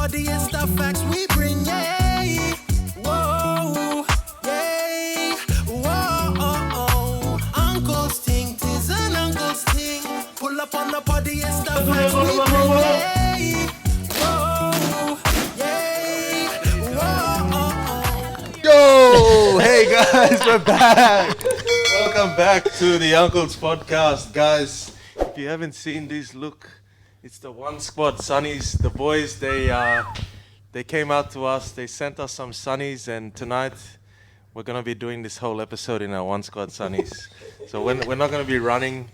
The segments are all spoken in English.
body, it's the facts we bring, yeah. Whoa, yeah. Whoa, Uncles ting, tis an uncle's ting. Pull up on the body, it's the facts we bring, yeah. Whoa, yeah. Whoa. Yo, hey guys, we're back. Welcome back to the Unkles Podcast, guys. If you haven't seen these, look, it's the One Squad Sunnies. The boys, they came out to us. They sent us some sunnies, and tonight we're gonna be doing this whole episode in our One Squad Sunnies. So we're not gonna be running,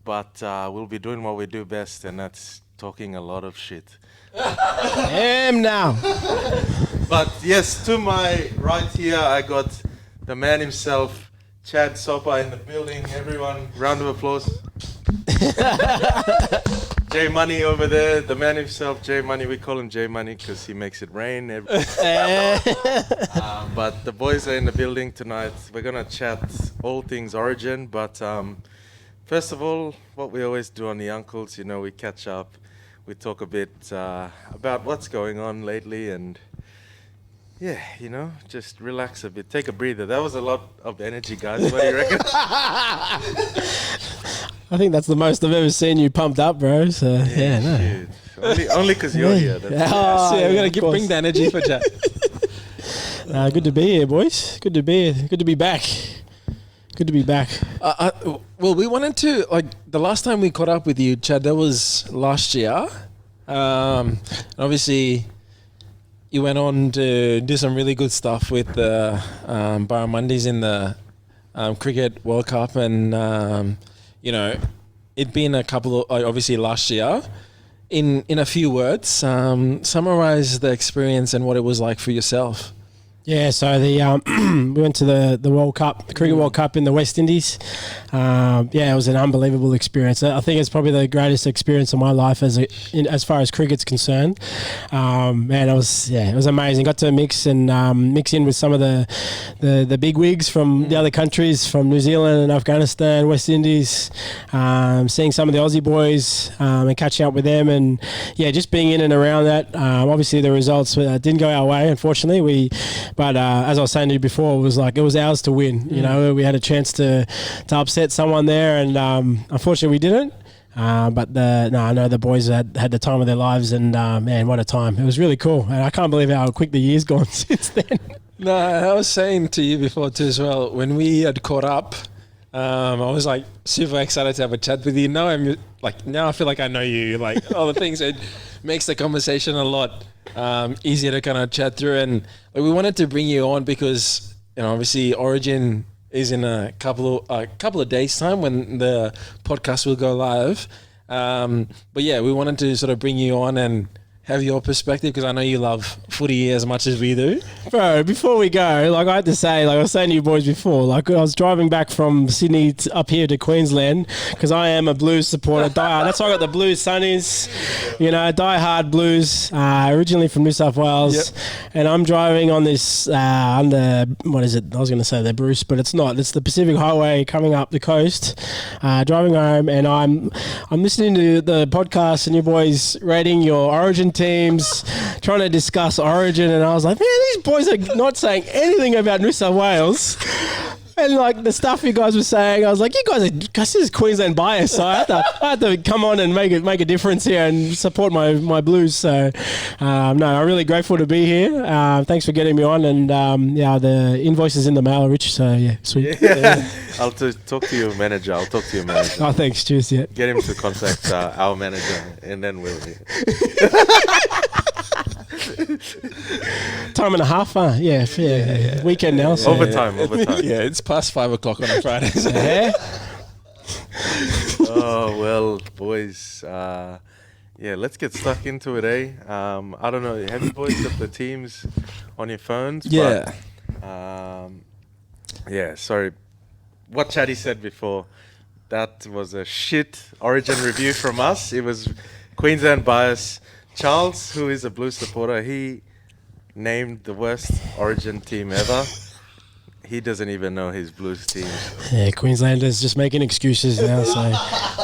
but we'll be doing what we do best, and that's talking a lot of shit. Now. But yes, to my right here, I got the man himself, Chad Soper, in the building. Everyone, round of applause. JMoney over there, the man himself, JMoney. We call him JMoney because he makes it rain. But the boys are in the building tonight. We're going to chat all things Origin. But first of all, what we always do on the Uncles, we catch up. We talk a bit about what's going on lately and... yeah, just relax a bit. Take a breather. That was a lot of energy, guys. What do you reckon? I think that's the most I've ever seen you pumped up, bro. So, yeah no. Only because you're here. That's we're going to bring the energy for Chad. Good to be here, boys. Good to be here. Good to be back. Good to be back. Well, we wanted to, the last time we caught up with you, Chad, that was last year. Obviously... you went on to do some really good stuff with the Barramundis in the Cricket World Cup, and it'd been a couple of obviously last year. In a few words, summarize the experience and what it was like for yourself. Yeah, so we went to the World Cup, the Cricket World Cup in the West Indies. It was an unbelievable experience. I think it's probably the greatest experience of my life as far as cricket's concerned. It was amazing. Got to mix in with some of the big wigs from the other countries, from New Zealand and Afghanistan, West Indies. Seeing some of the Aussie boys and catching up with them, and just being in and around that. Obviously, the results didn't go our way, unfortunately. But as I was saying to you before, it was ours to win. We had a chance to upset someone there, and unfortunately we didn't. I know the boys had the time of their lives, and man, what a time! It was really cool, and I can't believe how quick the year's gone since then. No, I was saying to you before too as well. When we had caught up, I was super excited to have a chat with you. Now now I feel like I know you, all the things. It makes the conversation a lot easier to kind of chat through, and we wanted to bring you on because obviously Origin is in a couple of days time when the podcast will go live. We wanted to sort of bring you on and have your perspective because I know you love footy as much as we do. Bro, before we go, I had to say, I was saying to you boys before, I was driving back from Sydney up here to Queensland because I am a Blues supporter. That's why I got the Blues Sunnies, die-hard Blues, originally from New South Wales. Yep. And I'm driving on this, what is it? I was going to say the Bruce, but it's not. It's the Pacific Highway coming up the coast, driving home, and I'm listening to the podcast and you boys rating your Origin teams, trying to discuss Origin, and I was like, man, these boys are not saying anything about New South Wales. And the stuff you guys were saying, I was like, this is Queensland bias, so I had to come on and make a difference here and support my Blues. So, I'm really grateful to be here. Thanks for getting me on, and the invoice is in the mail, Rich. So yeah, sweet. Yeah. I'll talk to your manager. Oh, thanks. Cheers. Yeah. Get him to contact our manager, and then we'll. Time and a half, huh? Yeah. Weekend now. So Overtime. Yeah, it's past 5 o'clock on a Friday. So. Yeah. Oh, well, boys. Let's get stuck into it, eh? I don't know. Have you boys got the teams on your phones? Yeah. But, sorry. What Chaddy said before, that was a shit Origin review from us. It was Queensland bias. Charles, who is a Blues supporter, he named the worst Origin team ever. he doesn't even know his Blues teams. Yeah, Queenslanders just making excuses now. So,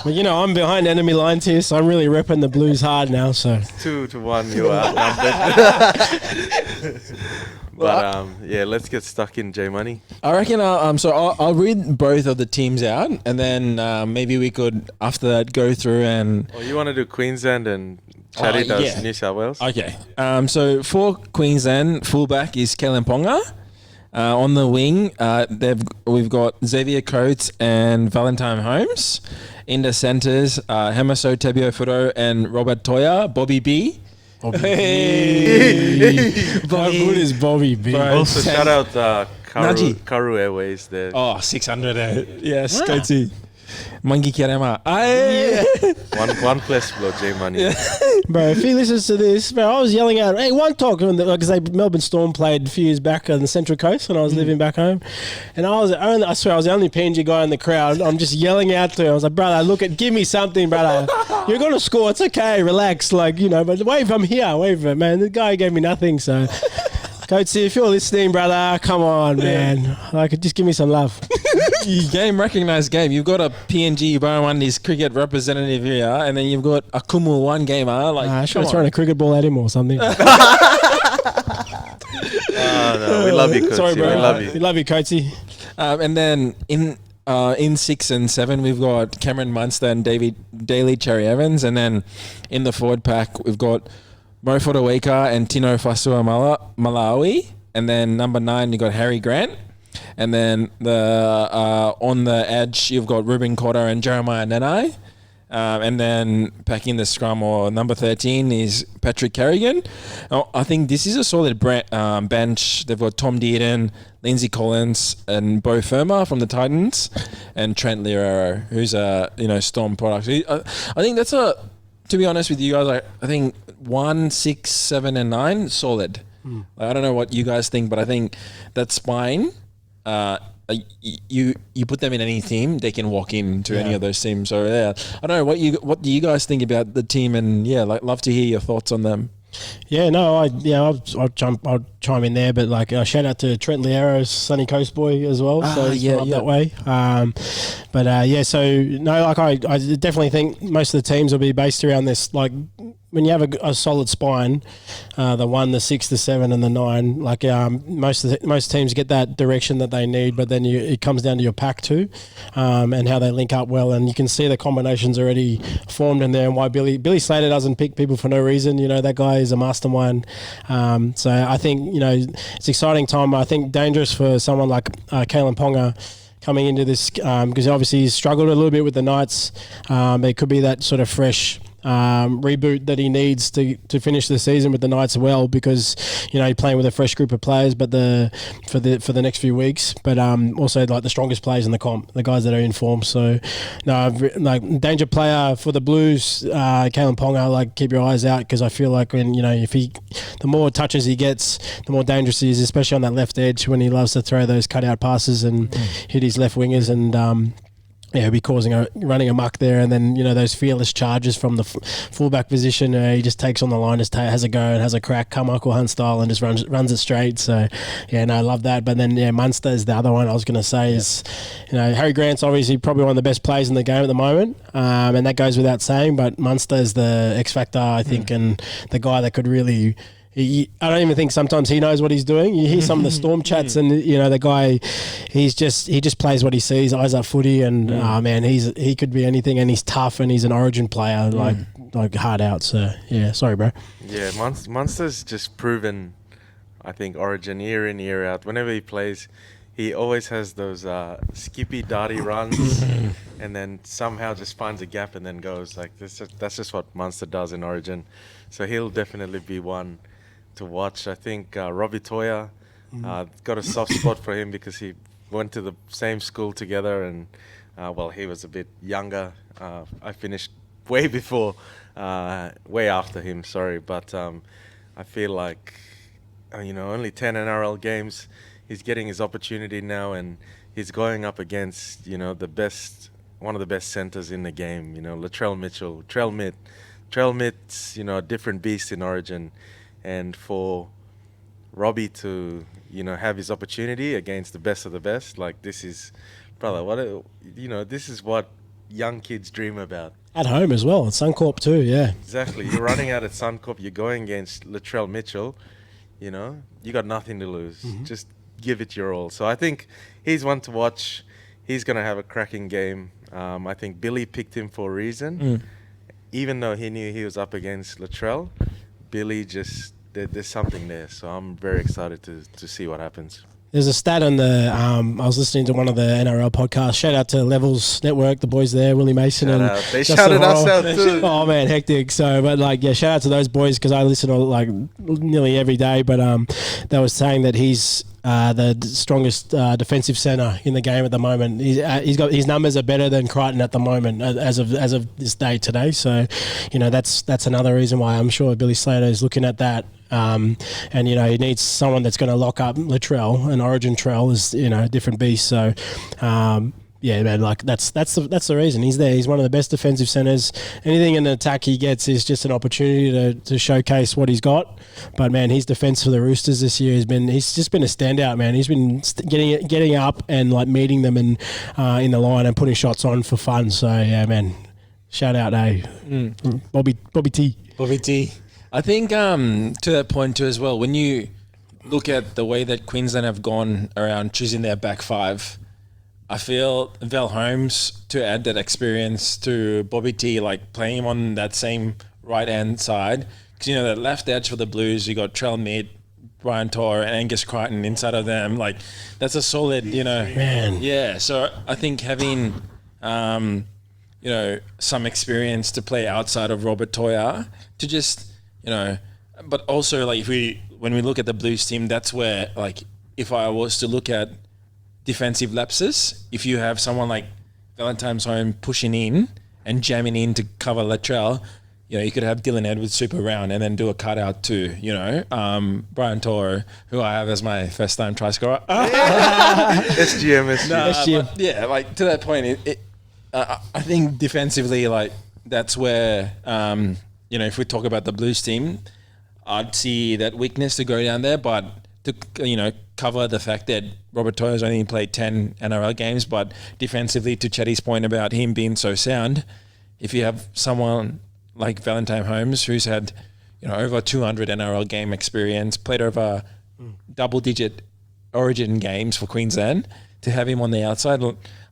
but you know, I'm behind enemy lines here, so I'm really repping the Blues hard now. So 2-1, you are outnumbered. But yeah, let's get stuck in JMoney. I reckon. I'll read both of the teams out, and then maybe we could after that go through and. Oh, you want to do Queensland and Chaddy does yeah. New South Wales? Okay. So for Queensland, fullback is Kellen Ponga. On the wing, we've got Xavier Coates and Valentine Holmes. In the centres, Hemaso Tebiofuro and Robert Toya, Bobby B. Hey. How good is Bobby B? Also, shout out Naji. Karu Airways there. Oh, 600. Yes, Coatesy. Mangi Kirema. Aye. One plus blow JMoney. Bro, if he listens to this, bro, I was yelling out, hey, one talk, because Melbourne Storm played a few years back on the Central Coast when I was living back home. And I swear, I was the only PNG guy in the crowd. I'm just yelling out to him. I was like, brother, give me something, brother. You're going to score. It's okay. Relax. Like, you know, but wave, I'm here. Wave it, man. The guy gave me nothing, so... Coatsy, if you're listening, brother, come on, man. Like, just give me some love. Game recognised game. You've got a PNG Barramundis cricket representative here, and then you've got a Kumu one gamer. Like, I should have thrown a cricket ball at him or something. No, we love you, Coatsy. Sorry, bro. We love you. We love you, Coatsy. And then in 6 and 7, we've got Cameron Munster and Daly Cherry Evans, and then in the forward pack, we've got Mo Fotuaika and Tino Fasua Malawi, and then number 9 you've got Harry Grant, and then on the edge you've got Ruben Cotter and Jeremiah Nanai, and then packing the scrum or number 13 is Patrick Carrigan. I think this is a solid bench. They've got Tom Dearden, Lindsay Collins, and Bo Firma from the Titans, and Trent Lierero, who's a Storm product. I think that's to be honest with you guys, I think 1, 6, 7, and 9 solid. I don't know what you guys think, but I think that spine, you put them in any team, they can walk into any of those teams. So yeah, I don't know what do you guys think about the team, and love to hear your thoughts on them. Yeah, no, I'll chime in there, but shout out to Trent Liero's Sunny Coast boy as well. So that way. I definitely think most of the teams will be based around this. When you have a solid spine, the 1, the 6, the 7, and the 9, most teams get that direction that they need, but then it comes down to your pack too, and how they link up well, and you can see the combinations already formed in there, and why Billy Slater doesn't pick people for no reason. You know, that guy is a mastermind. So I think it's exciting time. I think dangerous for someone like Kalen Ponga coming into this because obviously he's struggled a little bit with the Knights. It could be that sort of fresh reboot that he needs to finish the season with the Knights well, because you're playing with a fresh group of players, but for the next few weeks, but also the strongest players in the comp, the guys that are in form. So danger player for the Blues, Kalen Ponga, keep your eyes out, because I feel like when the more touches he gets, the more dangerous he is, especially on that left edge when he loves to throw those cutout passes and hit his left wingers, and he'll be running amok there, and then those fearless charges from the fullback position. He just takes on the line, just has a go and has a crack, Carmichael Hunt style, and just runs it straight. So I love that. But then Munster is the other one I was going to say is, Harry Grant's obviously probably one of the best players in the game at the moment, and that goes without saying. But Munster is the X factor, I think, and the guy that could really. I don't even think sometimes he knows what he's doing. You hear some of the Storm chats, and the guy, he just plays what he sees, eyes up footy, and man, he could be anything, and he's tough, and he's an Origin player, like hard out. So sorry, bro. Yeah, Munster's just proven, I think, Origin year in, year out. Whenever he plays, he always has those skippy, darty runs, and then somehow just finds a gap and then goes. That's just what Munster does in Origin. So he'll definitely be one to watch. I think Robbie Toya got a soft spot for him because he went to the same school together, and he was a bit younger. I finished way after him, sorry, but I feel like only 10 NRL games, he's getting his opportunity now, and he's going up against one of the best centers in the game, Latrell Mitchell, Trell Mitt's a different beast in Origin. And for Robbie to, have his opportunity against the best of the best. Like, this is, brother, this is what young kids dream about. At home as well, at Suncorp too, yeah. Exactly. You're running out at Suncorp, you're going against Latrell Mitchell, you got nothing to lose. Just give it your all. So I think he's one to watch. He's going to have a cracking game. I think Billy picked him for a reason. Even though he knew he was up against Latrell, Billy just, there's something there. So I'm very excited to see what happens. There's a stat on the, I was listening to one of the NRL podcasts. Shout out to Levels Network, the boys there, Willie Mason. They shouted us out too. Oh man, hectic. So, but shout out to those boys because I listen to nearly every day. But they were saying that he's the strongest defensive centre in the game at the moment. He's got his numbers are better than Crichton at the moment as of this day today. So, that's another reason why I'm sure Billy Slater is looking at that. And he needs someone that's going to lock up Latrell, and Origin Trell is a different beast. So yeah, man, that's the reason he's there. He's one of the best defensive centers. Anything in the attack he gets is just an opportunity to showcase what he's got. But man, his defense for the Roosters this year he's just been a standout, man. He's been getting up and meeting them in the line and putting shots on for fun. So yeah, man, shout out Bobby T. Bobby T. I think to that point too as well, when you look at the way that Queensland have gone around choosing their back five, I feel Val Holmes to add that experience to Bobby T, playing him on that same right-hand side. Because, that left edge for the Blues, you got Trell Mead, Brian Torr, and Angus Crichton inside of them. That's a solid, Man. Yeah, so I think having, some experience to play outside of Robert Toya to just... but also when we look at the Blues team, that's where if I was to look at defensive lapses, if you have someone like Valentine's Home pushing in and jamming in to cover Latrell, you could have Dylan Edwards super round and then do a cutout to Brian Toro, who I have as my first time try scorer. SGM. SGM. Yeah, to that point, I think defensively, that's where. If we talk about the Blues team, I'd see that weakness to go down there, but to, cover the fact that Robert Toya's only played 10 NRL games, but defensively, to Chetty's point about him being so sound, if you have someone like Valentine Holmes, who's had, over 200 NRL game experience, played over double-digit Origin games for Queensland, to have him on the outside,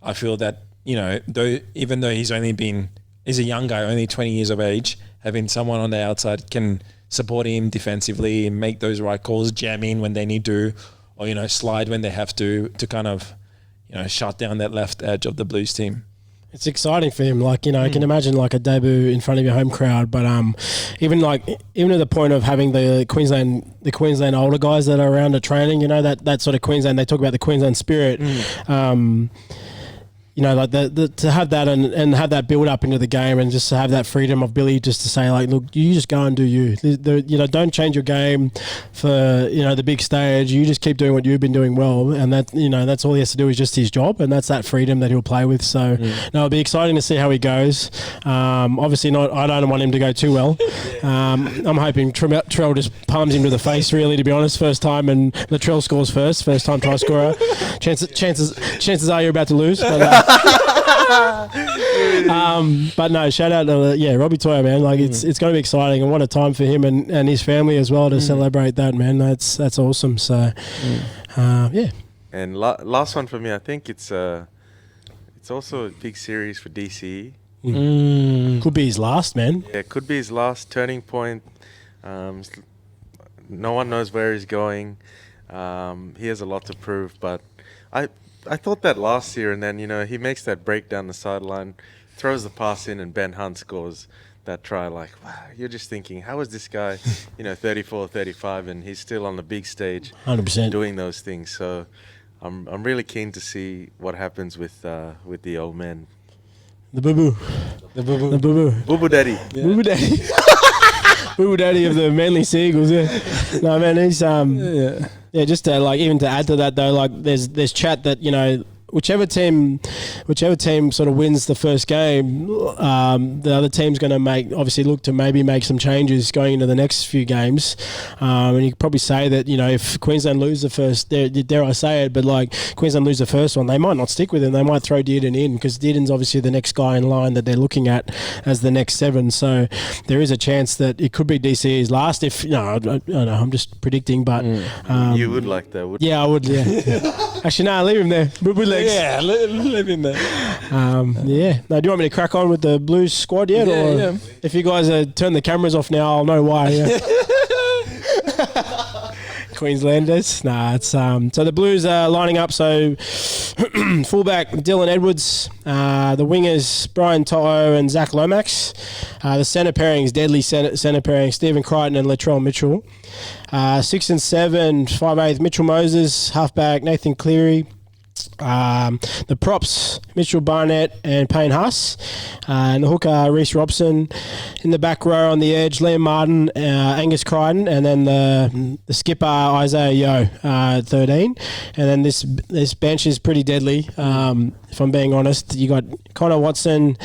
I feel that, even though he's a young guy, only 20 years of age, having someone on the outside can support him defensively and make those right calls, jam in when they need to, or, slide when they have to kind of, shut down that left edge of the Blues team. It's exciting for him. I can imagine a debut in front of your home crowd, but even to the point of having the Queensland older guys that are around the training, that sort of Queensland, they talk about the Queensland spirit. To have that and have that build up into the game, and just to have that freedom of Billy just to say look, you just go and do you. Don't change your game for the big stage. You just keep doing what you've been doing well, and that that's all he has to do is just his job, and that's that freedom that he'll play with. So it'll be exciting to see how he goes. Obviously not. I don't want him to go too well. I'm hoping Trell just palms him to the face. Really, to be honest, first time, and Latrell scores first time try scorer. Chances are you're about to lose. But no, shout out to Robbie Toya, man. It's going to be exciting, and what a time for him and his family as well to celebrate that, man. That's awesome. So yeah. And last one for me, I think it's also a big series for DCE. Could be his last, man. Yeah, could be his last turning point. No one knows where he's going. He has a lot to prove, but I thought that last year, and then, he makes that break down the sideline, throws the pass in, and Ben Hunt scores that try. Wow, you're just thinking, how is this guy, 34, 35, and he's still on the big stage 100% doing those things. So I'm really keen to see what happens with the old man. The boo-boo. Boo-boo daddy. Yeah. Boo-boo daddy. Boo-boo daddy of the Manly Seagulls, yeah. No, man, he's... just to, even to add to that, though, there's chat that, whichever team sort of wins the first game, the other team's going to look to maybe make some changes going into the next few games. And you could probably say that, if Queensland lose the first, dare I say it, but like Queensland lose the first one, they might not stick with him. They might throw Dearden in because Dearden's obviously the next guy in line that they're looking at as the next 7. So there is a chance that it could be DCE's last. If I don't know, I'm just predicting, but you would like that, wouldn't you? yeah, I would. Yeah. Actually, no, leave him there. With legs. Yeah, leave him there. Yeah. Now, do you want me to crack on with the Blues squad yet? Yeah. If you guys turn the cameras off now, I'll know why. Yeah. Queenslanders. It's so the Blues are lining up. So fullback Dylan Edwards, the wingers Brian To'o and Zach Lomax. The centre pairings, deadly centre pairing Stephen Crichton and Latrell Mitchell. 6 and 7, 5/8 Mitchell Moses, halfback Nathan Cleary. The props Mitchell Barnett and Payne Huss, and the hooker Reece Robson. In the back row on the edge Liam Martin, Angus Crichton, and then the skipper Isaiah Yeo, 13. And then this bench is pretty deadly. If I'm being honest, you got Connor Watson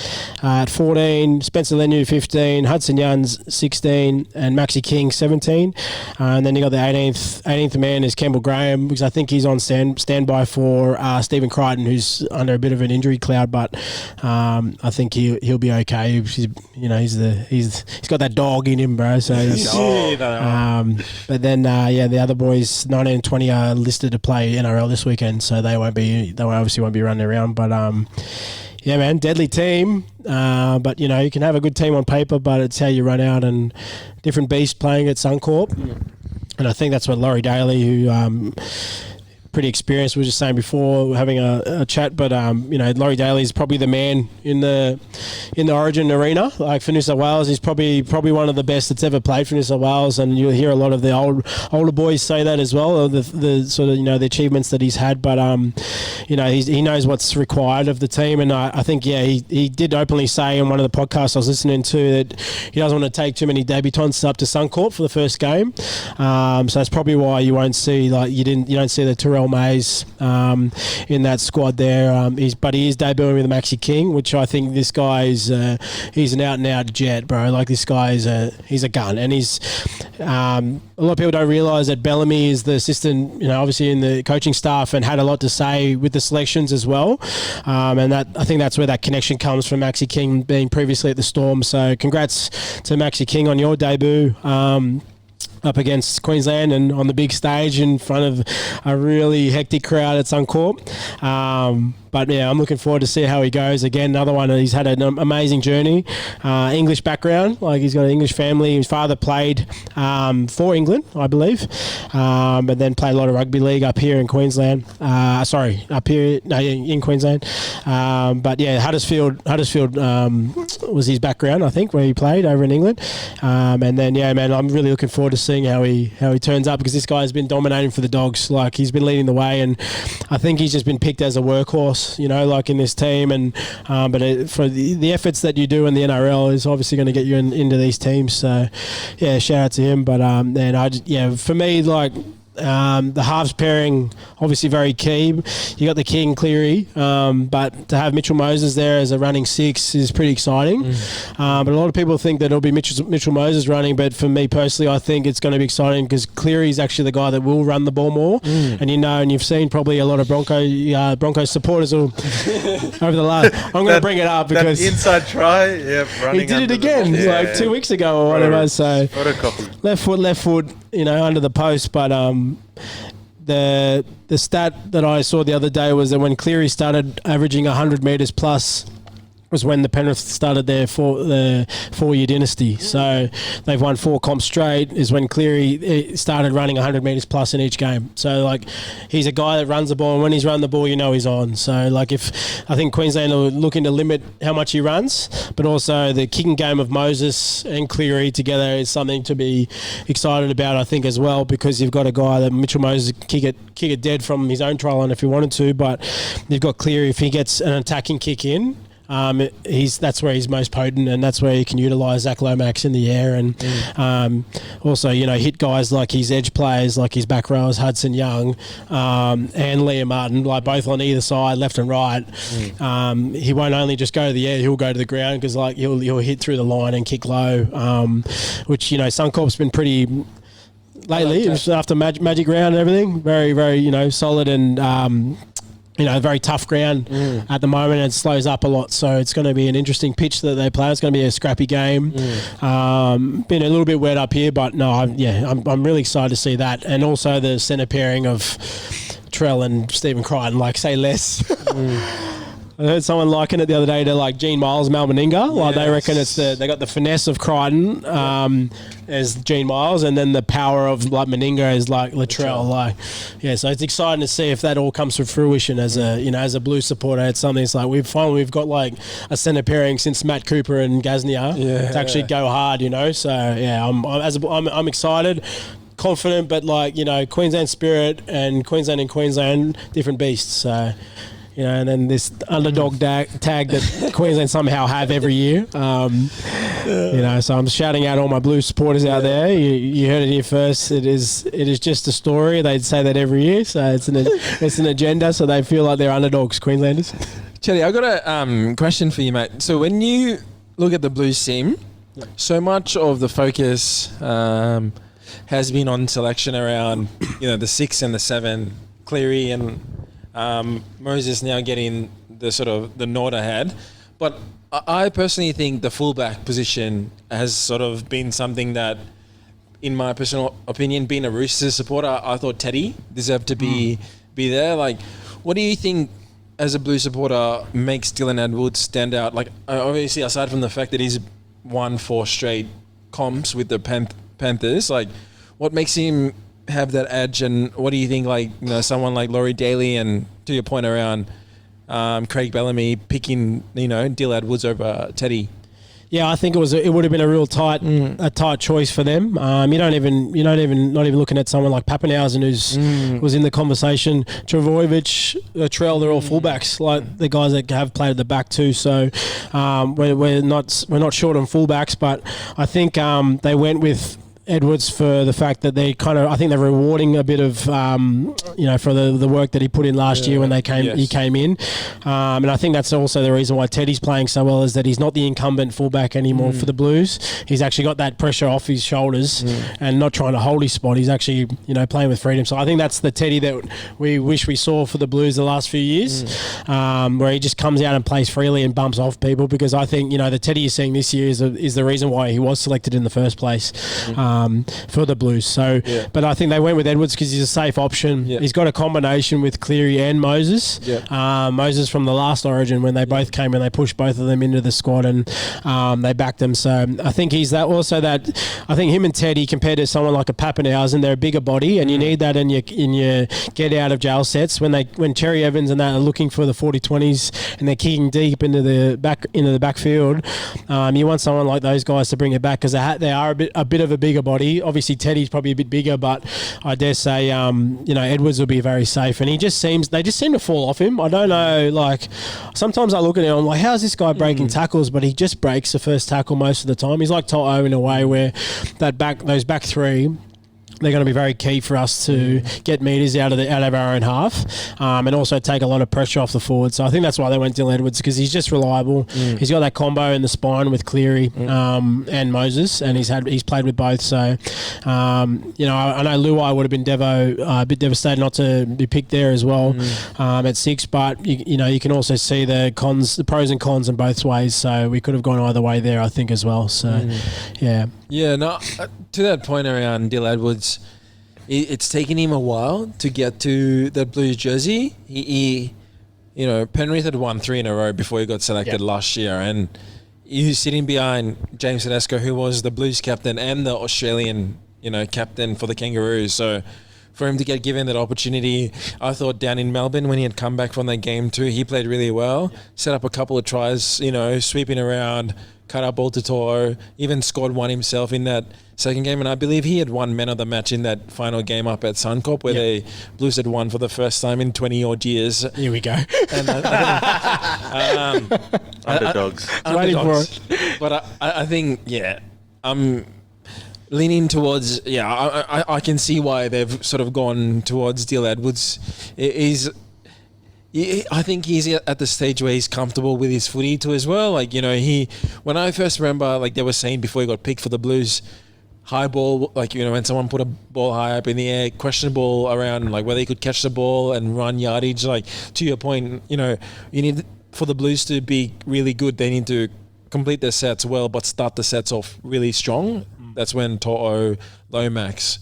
at 14, Spencer Leniu 15, Hudson Youngs 16, and Maxi King 17. And then you got the 18th man is Campbell Graham, because I think he's on standby for Stephen Crichton, who's under a bit of an injury cloud, but I think he'll be okay. He's got that dog in him, bro. So but then the other boys 19 and 20 are listed to play NRL this weekend, so they obviously won't be running around. But yeah, man, deadly team. But you can have a good team on paper, but it's how you run out, and different beasts playing at Suncorp. And I think that's what Laurie Daly, who pretty experienced, we were just saying before having a chat, but Laurie Daly is probably the man in the Origin arena. Like for New South Wales, he's probably one of the best that's ever played for New South Wales, and you'll hear a lot of the older boys say that as well, the sort of the achievements that he's had. But he knows what's required of the team, and I think he did openly say in one of the podcasts I was listening to that he doesn't want to take too many debutants up to Suncorp for the first game. So that's probably why you won't see you don't see the Terrell Mays in that squad there. But he is debuting with Maxi King, which I think this guy is he's an out and out jet, bro. Like this guy he's a gun, and he's a lot of people don't realise that Bellamy is the assistant, obviously in the coaching staff, and had a lot to say with the selections as well. And that I think that's where that connection comes from Maxi King being previously at the Storm. So congrats to Maxi King on your debut. Up against Queensland and on the big stage in front of a really hectic crowd at Suncorp. But yeah, I'm looking forward to see how he goes. Again, another one, he's had an amazing journey. English background, like he's got an English family. His father played for England, I believe, and then played a lot of rugby league up here in Queensland. In Queensland. But yeah, Huddersfield was his background, I think, where he played over in England. And then yeah, man, I'm really looking forward to seeing how he turns up, because this guy's been dominating for the Dogs. Like he's been leading the way, and I think he's just been picked as a workhorse, like in this team. And for the efforts that you do in the NRL is obviously going to get you into these teams. So yeah, shout out to him. But for me, like the halves pairing obviously very key. You got the King Cleary, but to have Mitchell Moses there as a running 6 is pretty exciting. But a lot of people think that it'll be Mitchell Moses running, but for me personally, I think it's going to be exciting because Cleary is actually the guy that will run the ball more. And and you've seen probably a lot of Broncos supporters will over the last. I'm going to bring it up because that inside try, running. He did it again, like 2 weeks ago or whatever. So left foot, under the post, but the stat that I saw the other day was that when Cleary started averaging 100 metres plus was when the Penrith started their 4-year dynasty. So they've won 4 comps straight is when Cleary started running 100 metres plus in each game. So like he's a guy that runs the ball, and when he's run the ball, he's on. So like I think Queensland are looking to limit how much he runs, but also the kicking game of Moses and Cleary together is something to be excited about, I think, as well, because you've got a guy that Mitchell Moses kick it dead from his own try line if he wanted to, but you've got Cleary, if he gets an attacking kick in, that's where he's most potent, and that's where you can utilise Zach Lomax in the air, and also hit guys like his edge players, like his back rowers Hudson Young and Liam Martin, like both on either side, left and right. He won't only just go to the air; he'll go to the ground because like he'll hit through the line and kick low, which Suncorp's been pretty lately after Magic round and everything. Very very solid and. Very tough ground at the moment, and it slows up a lot. So it's going to be an interesting pitch that they play. It's going to be a scrappy game. Been a little bit wet up here, but no, I'm really excited to see that. And also the centre pairing of Trell and Stephen Crichton, like say less. I heard someone liken it the other day to like Gene Miles, Mal Meninga. Like they reckon they got the finesse of Crichton as Gene Miles, and then the power of like Meninga as like Latrell. So it's exciting to see if that all comes to fruition as a Blue supporter. It's something. It's like we've got like a centre pairing since Matt Cooper and Gaznia to actually go hard. So I'm excited. Confident, but Queensland spirit and Queensland different beasts. So. And then this underdog tag that Queensland somehow have every year. So I'm shouting out all my Blue supporters out there. You heard it here first. It is just a story. They'd say that every year. So it's an agenda. So they feel like they're underdogs, Queenslanders. Chelly, I got a question for you, mate. So when you look at the Blues team, so much of the focus has been on selection around the 6 and the 7, Cleary and Moses now getting the sort of the nod ahead, but I personally think the fullback position has sort of been something that, in my personal opinion, being a Roosters supporter, I thought Teddy deserved to be there. Like, what do you think as a Blue supporter makes Dylan Edwards stand out? Like, obviously, aside from the fact that he's won 4 straight comps with the Panthers, like, what makes him have that edge, and what do you think someone like Laurie Daly, and to your point around Craig Bellamy picking Dill Edwards over Teddy? Yeah, I think it would have been a real tight choice for them. You're not even looking at someone like Pappenhausen who's was in the conversation. Travojevic, Trell, they're all fullbacks, like the guys that have played at the back too. So we're not short on fullbacks, but I think they went with Edwards for the fact that I think they're rewarding a bit of, for the work that he put in last year when he came in. And I think that's also the reason why Teddy's playing so well, is that he's not the incumbent fullback anymore for the Blues. He's actually got that pressure off his shoulders and not trying to hold his spot. He's actually, playing with freedom. So I think that's the Teddy that we wish we saw for the Blues the last few years, where he just comes out and plays freely and bumps off people, because I think, the Teddy you're seeing this year is the reason why he was selected in the first place. For the Blues. So, but I think they went with Edwards because he's a safe option. He's got a combination with Cleary and Moses. Moses from the last Origin, when they both came and they pushed both of them into the squad, and they backed them. So I think he's that. Also, that I think him and Teddy, compared to someone like a Pappenhausen, they're a bigger body, and you need that in your get out of jail sets when Cherry Evans and that are looking for the 40-20s and they're kicking deep into the backfield. You want someone like those guys to bring it back, because they are a bit of a bigger body. Obviously, Teddy's probably a bit bigger, but I dare say, Edwards will be very safe. And they just seem to fall off him. I don't know. Like, sometimes I look at him, I'm like, how's this guy breaking tackles? But he just breaks the first tackle most of the time. He's like Toto in a way, where those back three, they're going to be very key for us to get meters out of our own half, and also take a lot of pressure off the forward. So I think that's why they went Dylan Edwards, because he's just reliable. He's got that combo in the spine with Cleary and Moses, and he's played with both. So I know Luai would have been a bit devastated not to be picked there as well at 6, but you can also see the pros and cons in both ways. So we could have gone either way there, I think, as well. So to that point around Dill Edwards, it's taken him a while to get to the Blues jersey. Penrith had won 3 in a row before he got selected last year, and he's sitting behind James Tedesco, who was the Blues captain and the Australian, captain for the Kangaroos. So for him to get given that opportunity, I thought down in Melbourne when he had come back from that game too, he played really well, set up a couple of tries, sweeping around, cut up ball to toe, even scored one himself in that second game, and I believe he had won man of the match in that final game up at Suncorp, where the Blues had won for the first time in 20 odd years. Here we go. And Underdogs. Underdogs. But I think, I'm leaning towards, I can see why they've sort of gone towards Dill Edwards. I think he's at the stage where he's comfortable with his footy too as well. Like, when I first remember, like they were saying before he got picked for the Blues, high ball, like, when someone put a ball high up in the air, questionable around like whether he could catch the ball and run yardage. Like, to your point, you need, for the Blues to be really good, they need to complete their sets well, but start the sets off really strong. That's when To'o, Lomax,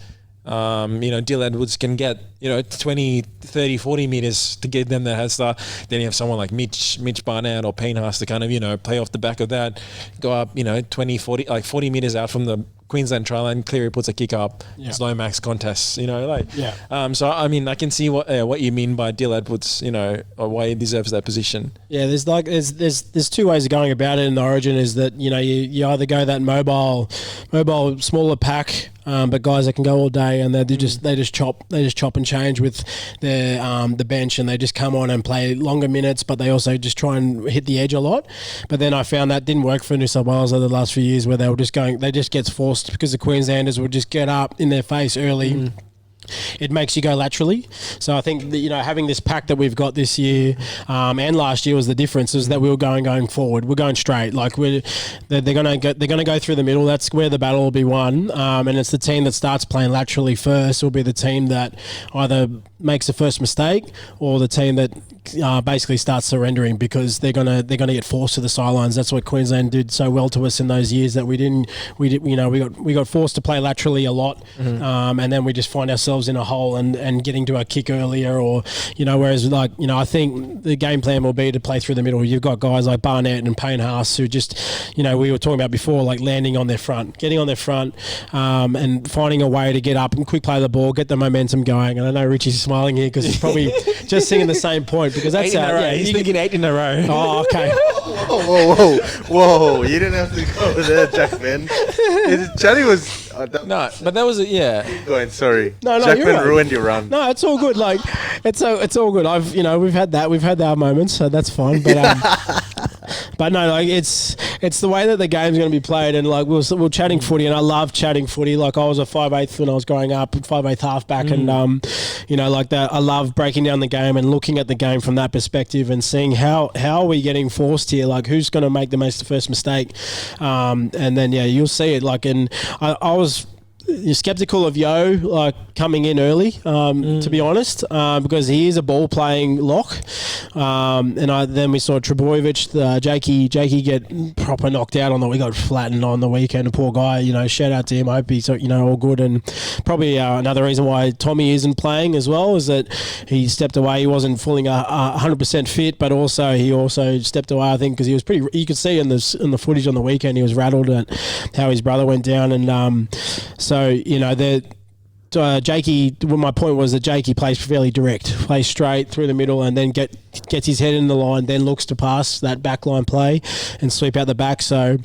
Dill Edwards can get, 20, 30, 40 meters to get them that head start. Then you have someone like Mitch Barnett or Payne-Haas to kind of, play off the back of that, go up, 20, 40, like 40 meters out from the Queensland try line. Cleary puts a kick up. It's Lomax contests, so, I mean, I can see what you mean by Dill Edwards, or why he deserves that position. Yeah, there's two ways of going about it in the Origin. Is that, you either go that mobile, smaller pack, but guys that can go all day, and they just chop and change with their the bench, and they just come on and play longer minutes, but they also just try and hit the edge a lot. But then I found that didn't work for New South Wales over the last few years, where they just gets forced because the Queenslanders would just get up in their face early. It makes you go laterally. So I think that, having this pack that we've got this year and last year was the difference, is that we were going forward. We're going straight. Like they're going to go through the middle. That's where the battle will be won. And it's the team that starts playing laterally first will be the team that either makes the first mistake, or the team that basically starts surrendering, because they're gonna get forced to the sidelines. That's what Queensland did so well to us in those years, that we got forced to play laterally a lot, and then we just find ourselves in a hole and getting to our kick earlier, or whereas I think the game plan will be to play through the middle. You've got guys like Barnett and Payne-Haas who just we were talking about before, like getting on their front, and finding a way to get up and quick play the ball, get the momentum going. And I know Richie's smiling here because he's probably just singing the same point, because that's he's thinking 8 in a row. Oh, okay. Whoa! You didn't have to go there, Jackman. Charlie was no, but that was Going, sorry. No, Jackman ruined your run. No, it's all good. Like it's all good. We've had our moments, so that's fine. But no, like it's the way that the game's going to be played, and like we're chatting footy, and I love chatting footy. Like I was a 5'8" when I was growing up, 5'8" halfback, and like that. I love breaking down the game and looking at the game from that perspective, and seeing how are we getting forced here? Like who's going to make the first mistake? And then you'll see it. Like, and I was skeptical of Yo coming in early, to be honest, because he is a ball playing lock, and then we saw Trebojevic, Jakey get proper knocked out we got flattened on the weekend. A poor guy, shout out to him. I hope he's all good. And probably another reason why Tommy isn't playing as well is that he stepped away. He wasn't fully 100% fit, but he stepped away, I think, because he was pretty. You could see in the footage on the weekend he was rattled at how his brother went down, and Jakey. Well, my point was that Jakey plays fairly direct, plays straight through the middle, and then gets his head in the line, then looks to pass that back line play and sweep out the back. So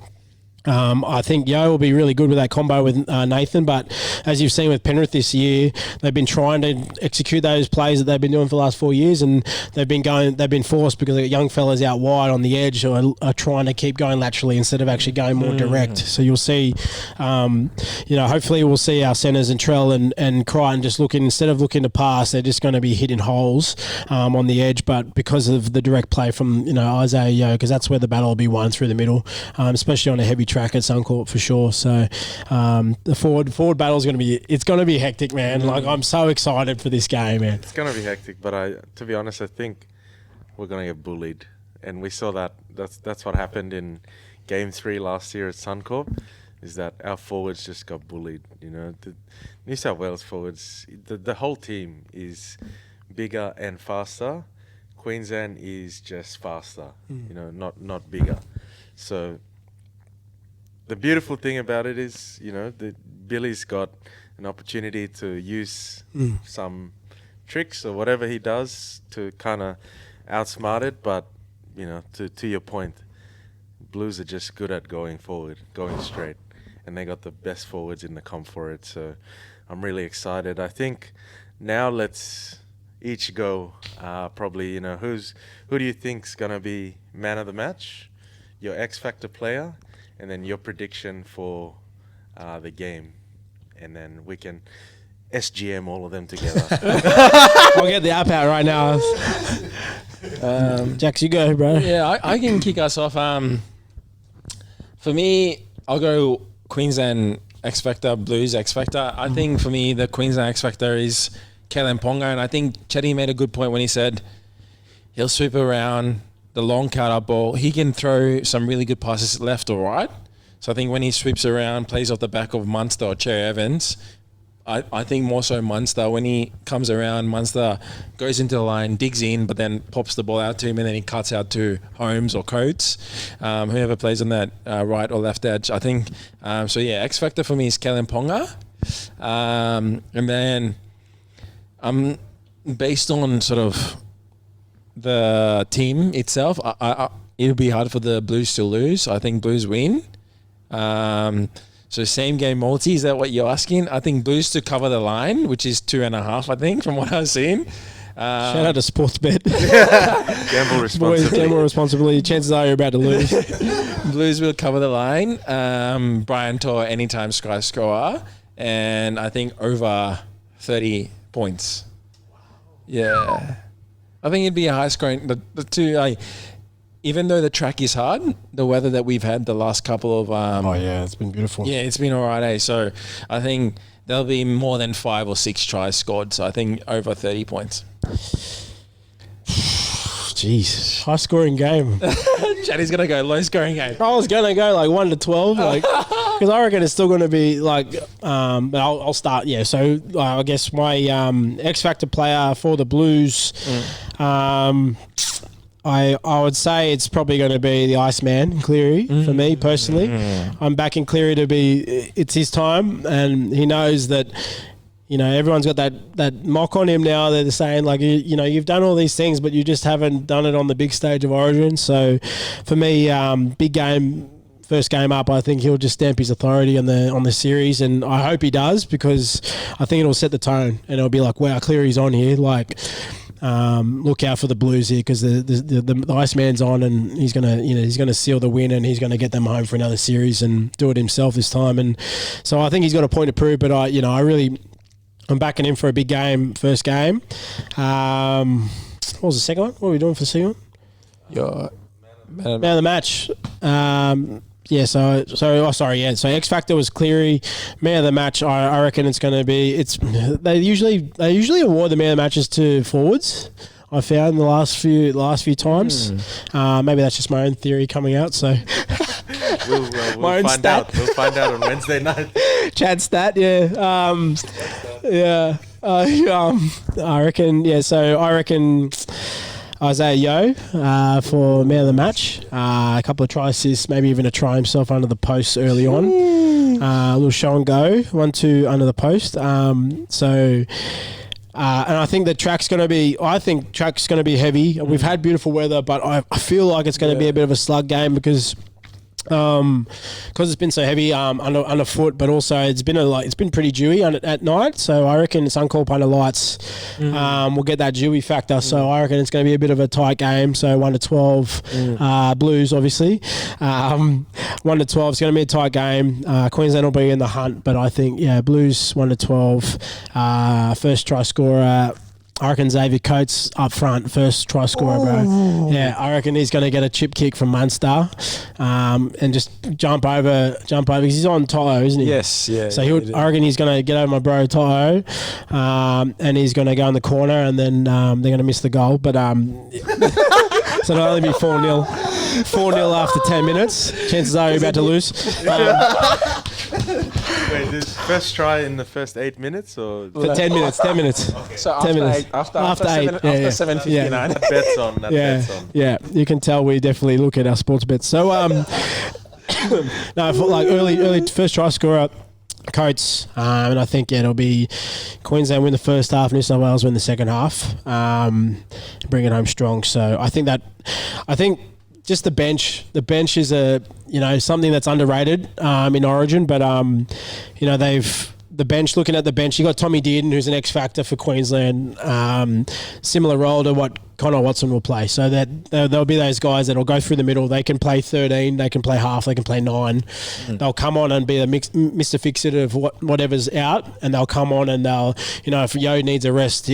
I think Yo will be really good with that combo with Nathan, but as you've seen with Penrith this year, they've been trying to execute those plays that they've been doing for the last 4 years, and they've been forced because they got young fellas out wide on the edge who are trying to keep going laterally instead of actually going more direct. So you'll see, hopefully we'll see our centres and Trell and Crichton just instead of looking to pass, they're just going to be hitting holes on the edge, but because of the direct play from Isaiah Yo, because that's where the battle will be won through the middle, especially on a heavy track at Suncorp for sure. So the forward battle is going to be hectic, man. Like I'm so excited for this game, man. It's going to be hectic, but to be honest, I think we're going to get bullied, and we saw that. That's what happened in Game 3 last year at Suncorp. Is that our forwards just got bullied? The New South Wales forwards, the whole team is bigger and faster. Queensland is just faster, not bigger. So the beautiful thing about it is, that Billy's got an opportunity to use some tricks or whatever he does to kind of outsmart it. But, to your point, Blues are just good at going forward, going straight. and they got the best forwards in the comp for it. So I'm really excited. I think now let's each go. Probably, who do you think's gonna be man of the match, your X Factor player, and then your prediction for the game, and then we can SGM all of them together. I'll get the app out right now. Jax, you go, bro. Yeah, I can kick us off. For me, I'll go Queensland X Factor, Blues X Factor. I think for me, the Queensland X Factor is Kalen Ponga, and I think Chetty made a good point when he said he'll sweep around the long cut-up ball. He can throw some really good passes left or right. So I think when he sweeps around, plays off the back of Munster or Cherry Evans, I think more so Munster. When he comes around, Munster goes into the line, digs in, but then pops the ball out to him, and then he cuts out to Holmes or Coates, whoever plays on that right or left edge. I think, X Factor for me is Kalen Ponga. And then based on sort of the team itself, it'll be hard for the Blues to lose. I think Blues win. So same game multi, is that what you're asking? I think Blues to cover the line, which is 2.5, I think, from what I've seen. Shout out to Sportsbet. Gamble responsibly. Boys, gamble responsibly. Chances are you're about to lose. Blues will cover the line. Brian Tor, anytime sky scorer. And I think over 30 points. Yeah. I think it'd be a high scoring. The two, even though the track is hard, the weather that we've had the last couple of... it's been beautiful. Yeah, it's been all right, So I think there'll be more than 5 or 6 tries scored. So I think over 30 points. Jeez. High scoring game. Chatty's going to go low scoring game. I was going to go like 1 to 12, because I reckon it's still going to be like, but I'll start. Yeah. So I guess my X Factor player for the Blues, I would say it's probably going to be the Iceman, Cleary, for me personally. I'm backing Cleary to be, it's his time, and he knows that, everyone's got that mock on him now. They're saying, like, you've done all these things, but you just haven't done it on the big stage of Origin. So for me, big game, first game up, I think he'll just stamp his authority on the series, and I hope he does, because I think it'll set the tone, and it'll be like, wow, Cleary's on here. Like, look out for the Blues here, because the Iceman's on, and he's gonna seal the win, and he's gonna get them home for another series and do it himself this time. And so I think he's got a point to prove. But I'm backing him for a big game, first game. What was the second one? What are we doing for the second one? Your man of the match. So X Factor was Cleary. Man of the match, I reckon it's going to be. They usually award the man of the matches to forwards. I found the last few times. Maybe that's just my own theory coming out. So we'll find out. We'll find out on Wednesday night. Chad stat, yeah, yeah. I reckon, yeah. So I reckon Isaiah Yeo for man of the match. A couple of try assists, maybe even a try himself under the post early on. A little show and go, 1-2 under the post. And I think the track's going to be. I think track's going to be heavy. We've had beautiful weather, but I feel like it's going to be a bit of a slug game because it's been so heavy underfoot, but also it's been pretty dewy at night. So I reckon it's uncalled under lights. We'll get that dewy factor. So I reckon it's going to be a bit of a tight game. So 1 to 12, Blues obviously. 1 to 12 is going to be a tight game. Queensland will be in the hunt, but I think Blues 1 to 12. First try scorer. I reckon Xavier Coates up front, first try scorer, bro. Yeah, I reckon he's going to get a chip kick from Munster and just jump over because he's on Toto, isn't he? Yes, yeah. So I reckon he's going to get over my bro Toto and he's going to go in the corner, and then they're going to miss the goal. But so it'll only be 4-0. 4-0 after 10 minutes. Chances are you're about to lose. Wait, this first try in the first 8 minutes or for 10 minutes? 10 minutes. Okay. So after 10 minutes. After 8, after 7:59. That bet's on. That bet's on. Yeah, you can tell we definitely look at our sports bets. So, no, for like early first try scorer, Coates, and I think it'll be Queensland win the first half, New South Wales win the second half, bring it home strong. So I think just the bench. The bench is something that's underrated in Origin, but the bench, looking at the bench, you got Tommy Dearden, who's an X factor for Queensland, similar role to what Connor Watson will play. So that there'll be those guys that'll go through the middle. They can play 13, they can play half, they can play 9. They'll come on and be the Mr. Fix-It of whatever's out, and they'll come on and they'll, if Yo needs a rest,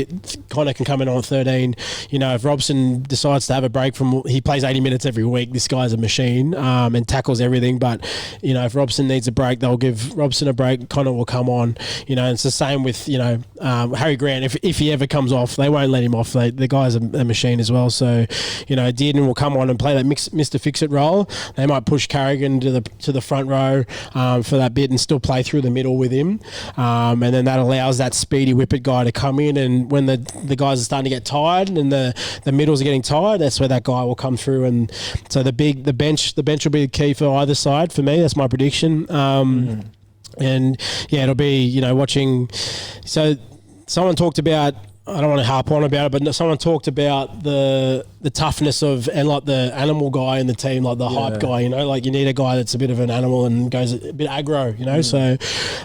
Connor can come in on 13. If Robson decides to have a break he plays 80 minutes every week. This guy's a machine and tackles everything. But, if Robson needs a break, they'll give Robson a break. Connor will come on. And it's the same with, Harry Grant. If he ever comes off, they won't let him off. The guy's a machine as well. So, Dearden will come on and play that Mr. Fix-It role. They might push Carrigan to the front row for that bit and still play through the middle with him. And then that allows that speedy whippet guy to come in, and when the guys are starting to get tired and the middles are getting tired, that's where that guy will come through. And so the bench will be the key for either side for me. That's my prediction. And yeah, it'll be, watching. So someone talked about, I don't want to harp on about it, but someone talked about the toughness of, and like the animal guy in the team, like the hype guy, like you need a guy that's a bit of an animal and goes a bit aggro, so,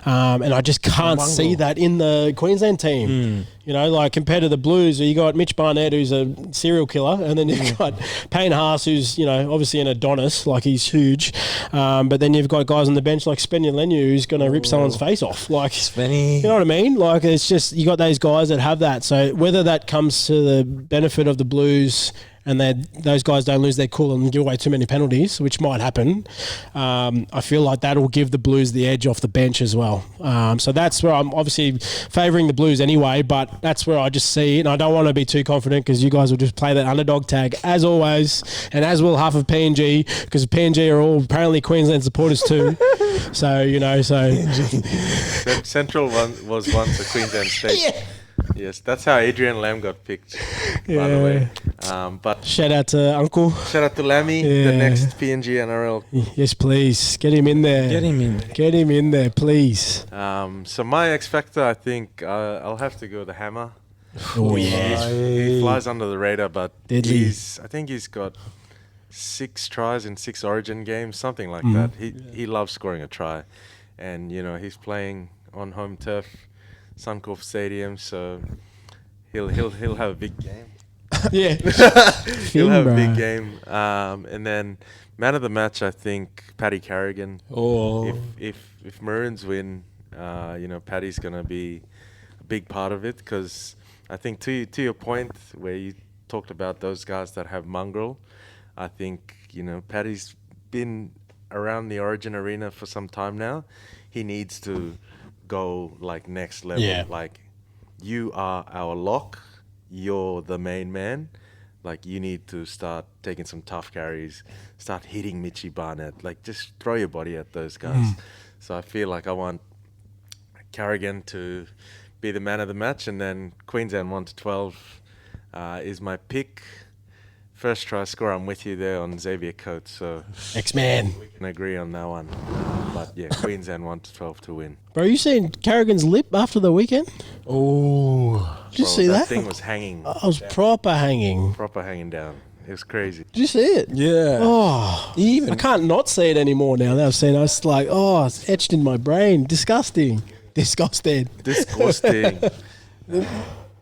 and I just can't see that in the Queensland team. Like compared to the Blues, you got Mitch Barnett, who's a serial killer, and then you've got Payne Haas, who's, obviously an Adonis, like he's huge. But then you've got guys on the bench like Spenny Lenu, who's going to rip someone's face off. Like, Spenny. You know what I mean? Like, it's just, you got those guys that have that. So whether that comes to the benefit of the Blues and those guys don't lose their cool and give away too many penalties, which might happen, I feel like that will give the Blues the edge off the bench as well. So that's where I'm obviously favouring the Blues anyway, but that's where I just see it, and I don't want to be too confident because you guys will just play that underdog tag as always, and as will half of PNG, because PNG are all apparently Queensland supporters too. So, Central was once a Queensland state. Yeah. Yes, that's how Adrian Lamb got picked, by the way. But shout out to Uncle. Shout out to Lammy, the next PNG NRL. Yes, please. Get him in there. Get him in there, please. So my X Factor, I think I'll have to go the Hammer. Oh, yeah. He flies under the radar, but deadly. I think he's got 6 tries in 6 Origin games, something like that. He loves scoring a try. And, he's playing on home turf, Suncorp Stadium, so he'll have a big game. Yeah. He'll have a big game. And then man of the match, I think Paddy Carrigan. Oh. If Maroons win, Paddy's gonna be a big part of it, because I think to your point where you talked about those guys that have mongrel, I think Paddy's been around the Origin arena for some time now. He needs to go like next level. Yeah. Like, you are our lock, you're the main man. Like, you need to start taking some tough carries, start hitting Mitchie Barnett, like just throw your body at those guys. So I feel like I want Carrigan to be the man of the match, and then Queensland 1-12 is my pick. First try score, I'm with you there on Xavier Coates, so X-Man. we can agree on that one. But yeah, Queensland 1-12 to win. Bro, you seen Carrigan's lip after the weekend? Oh. Did you see that? That thing was hanging. I was proper hanging. Proper hanging down. It was crazy. Did you see it? Yeah. Oh, I can't not see it anymore now that I've seen it. I was like, it's etched in my brain. Disgusting. Disgusting.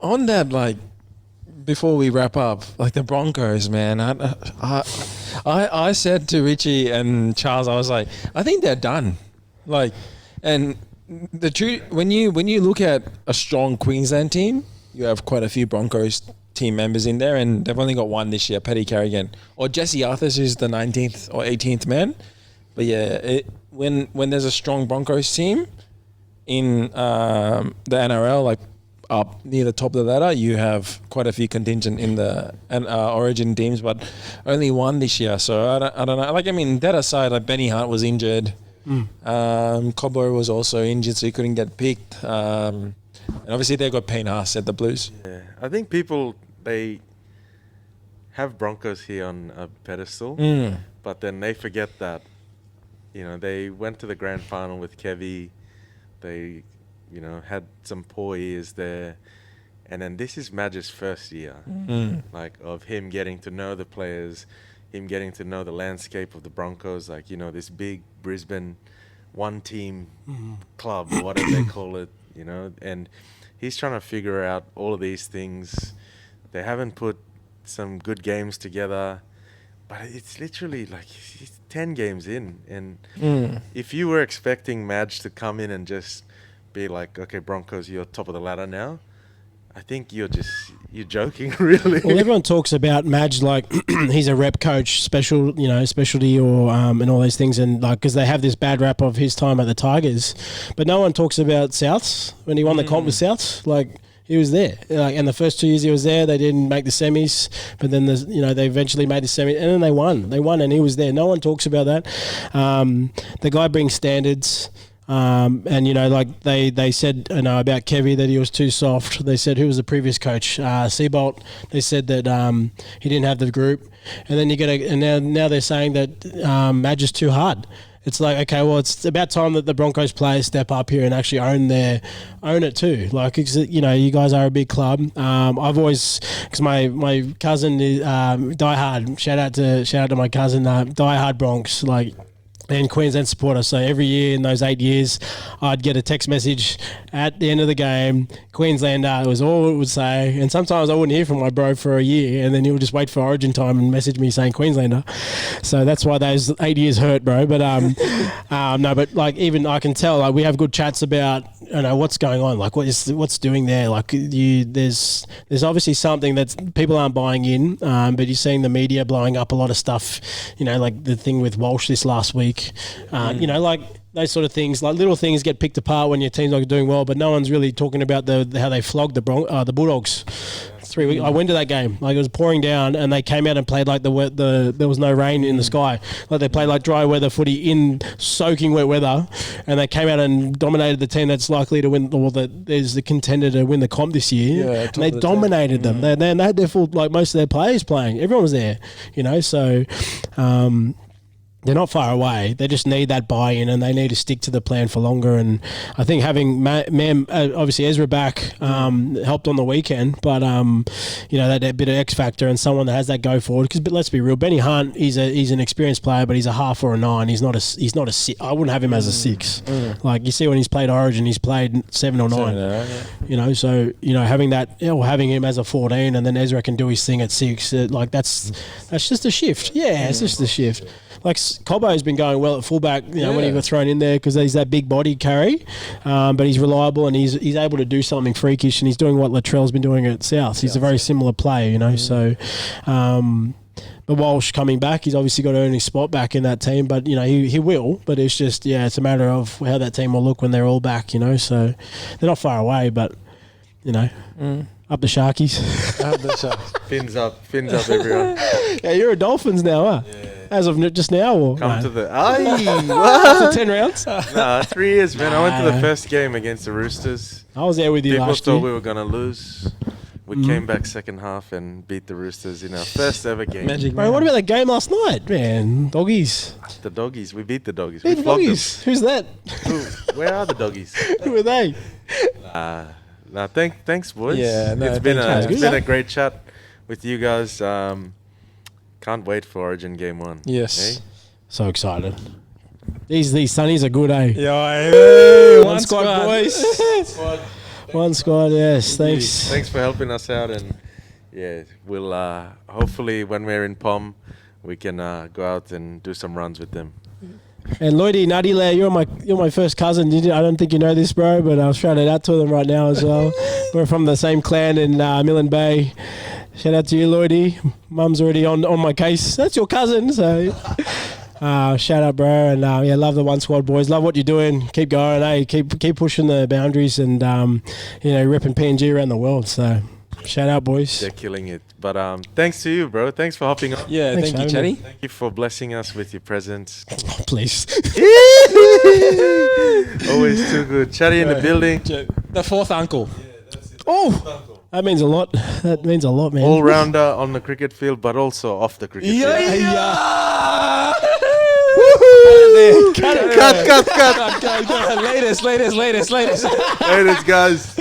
On that, like, before we wrap up, like the Broncos, man, I said to Richie and Charles, I was like, I think they're done. Like, and the truth, when you look at a strong Queensland team, you have quite a few Broncos team members in there, and they've only got one this year, Paddy Carrigan, or Jesse Arthurs, who's the 19th or 18th man. But yeah, when there's a strong Broncos team in the NRL, like up near the top of the ladder, you have quite a few contingent in the Origin teams, but only one this year. So I don't know. Like, I mean, that aside, like Benny Hart was injured. Cobbler was also injured, so he couldn't get picked. And obviously they got Payne Haas at the Blues. Yeah, I think people, they have Broncos here on a pedestal, but then they forget that, they went to the grand final with Kevy. They had some poor years there. And then this is Madge's first year, like, of him getting to know the players. him getting to know the landscape of the Broncos, like, you know, this big Brisbane one-team club, or whatever they call it, you know, and he's trying to figure out all of these things. They haven't put some good games together, but it's literally like he's 10 games in, and if you were expecting Madge to come in and just be like, okay, Broncos, you're top of the ladder now, I think you're joking, really. Well, everyone talks about Madge like he's a rep coach, specialty, or and all these things, and like because they have this bad rap of his time at the Tigers, but no one talks about Souths when he won the comp with Souths. Like he was there, and the first 2 years he was there, they didn't make the semis, but then they eventually made the semis, and then they won. They won, and he was there. No one talks about that. The guy brings standards. And like they said, about Kevy that he was too soft. They said who was the previous coach, Seabolt. They said that he didn't have the group, and then now they're saying that Madge is too hard. It's like, okay, well, it's about time that the Broncos players step up here and actually own it too. Like, you guys are a big club. I've always, because my cousin is diehard. Shout out to my cousin, diehard Bronx. Like. And Queensland supporter. So every year in those 8 years, I'd get a text message at the end of the game, Queenslander. It was all it would say. And sometimes I wouldn't hear from my bro for a year, and then he would just wait for Origin time and message me saying Queenslander. So that's why those 8 years hurt, bro. But no, but like even I can tell, like we have good chats about what's going on, like what's doing there. Like there's obviously something that people aren't buying in, but you're seeing the media blowing up a lot of stuff. Like the thing with Walsh this last week. Like those sort of things, like little things get picked apart when your team's not doing well, but no one's really talking about how they flogged the Bulldogs. 3 weeks. I went to that game. Like it was pouring down, and they came out and played like there was no rain in the sky. Like they played like dry weather footy in soaking wet weather, and they came out and dominated the team that's likely to win, or that is the contender to win the comp this year. Yeah, and they dominated them. They had their full, like most of their players playing. Everyone was there. So. They're not far away. They just need that buy-in, and they need to stick to the plan for longer. And I think having obviously Ezra back helped on the weekend, but that bit of X factor and someone that has that go forward. But let's be real, Benny Hunt, he's an experienced player, but he's a half or a 9. He's not a 6. I wouldn't have him as a 6. Like you see when he's played Origin, he's played 7 or 9. So having that, or having him as a 14, and then Ezra can do his thing at 6. That's just a shift. Yeah, it's just a shift. Like Cobbo's been going well at fullback, when he got thrown in there because he's that big body carry, but he's reliable and he's able to do something freakish, and he's doing what Latrell's been doing at South. He's a very similar player, So, but Walsh coming back, he's obviously got to earn his spot back in that team. But he will. But it's just it's a matter of how that team will look when they're all back. So they're not far away, but Up the Sharkies. Up the Sharkies. Fins up, everyone. Yeah, you're a Dolphins now, huh? Yeah. As of just now, or come to the after 10 rounds. 3 years, man. I went to the first game against the Roosters. I was there with you People last year. thought we were gonna lose. We came back second half and beat the Roosters in our first ever game. Bro, what about that game last night, man? Doggies. The Doggies. We beat the Doggies. We flogged them. Who's that? Where are the Doggies? Who are they? Thanks, boys. Yeah, it's been a great chat with you guys. Can't wait for Origin Game 1. Yes. Hey? So excited. These Sunnies are good, eh? Yeah, one squad, boys. One squad, yes. Thanks. Thanks for helping us out, and we'll hopefully when we're in POM, we can go out and do some runs with them. And Lloydie, Nadile, you're my first cousin. I don't think you know this, bro, but I'll shout it out to them right now as well. We're from the same clan in Millen Bay. Shout out to you, Lloydie. Mum's already on my case. That's your cousin, so shout out, bro. And love the One Squad boys. Love what you're doing. Keep going, eh? Keep pushing the boundaries and repping PNG around the world. So shout out, boys. They're killing it. But thanks to you, bro. Thanks for hopping on. Yeah, thank you, Chatty. Thank you for blessing us with your presence. Oh, please. Always too good. Chatty in the building. The fourth uncle. Yeah, that's it. Oh. That means a lot. That means a lot, man. All rounder on the cricket field, but also off the cricket field. Yeah. Cut. Latest. Latest, guys.